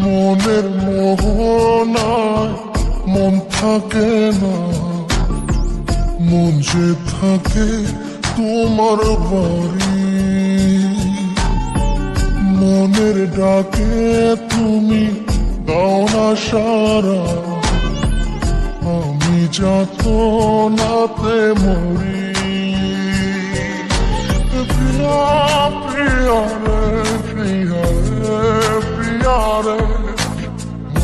মনের মোহনায় মন থাকে না, মন যে থাকে তোমার বাড়ি। মনের ডাকে তুমি দাও না সারা, আমি যাতনাতে মরি। প্রিয়া প্রিয়া রে, প্রিয়া রে, প্রিয়া রে,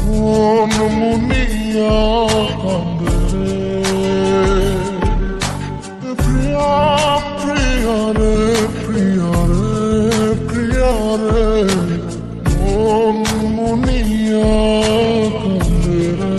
মন মুনিয়া কান্দে রে। প্রিয়া প্রিয়া রে, প্রিয়া রে, প্রিয়া রে, মন মুনিয়া কান্দে রে।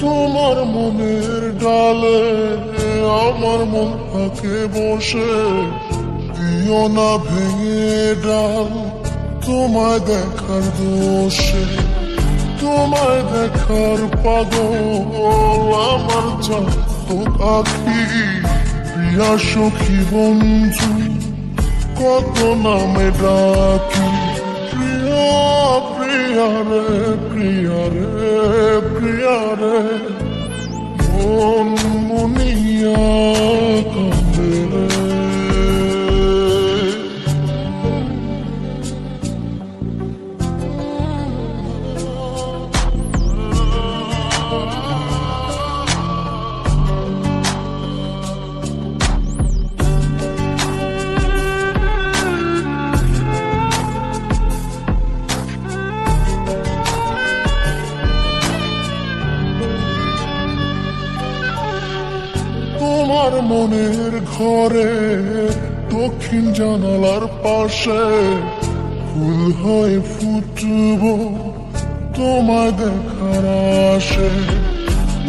তোমার মনের ডালে আমার মন থাকে বসে, দিও না ভেঙে ডাল তোমায় দেখার দোষে। তোমায় দেখার পাগল আমার চাঁদ আখি, প্রিয়া সখী বন্ধু কত নামে ডাকি। প্রিয়া প্রিয়া রে, প্রিয়া রে, প্রিয়া রে, মন মুনিয়া কান্দে রে। তোমার মনের ঘরে দক্ষিণ জানালার পাশে ফুল হয়ে ফুটব তোমায় দেখার আশে।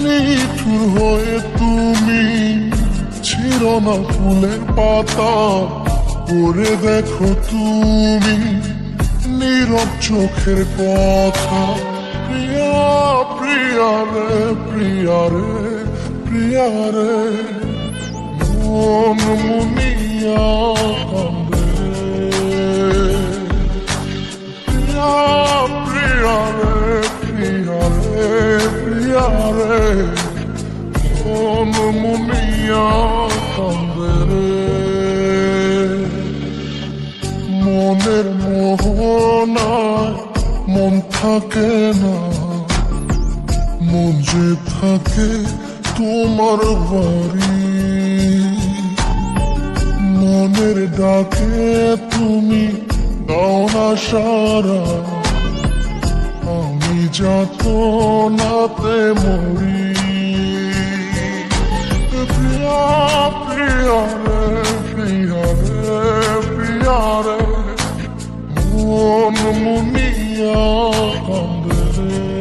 নিঠুর হয়ে তুমি ছিঁড়ো না ফুলের পাতা, পড়ে দেখো তুমি নীরব চোখের কথা। প্রিয়া প্রিয়া রে, প্রিয়া রে, প্রিয়া রে, মন মুনিয়া কান্দে রে। প্রিয়া প্রিয়া রে, প্রিয়া রে, প্রিয়া রে, মন মুনিয়া কান্দে রে। মনের মোহনায় মন থাকে না, মন যে থাকে তোমার বাড়ি। মনের ডাকে তুমি দাও না সারা, আমি যাতনাতে মরি। প্রিয়া প্রিয়া রে, প্রিয়া রে, প্রিয়া রে, মন মুনিয়া কান্দে রে।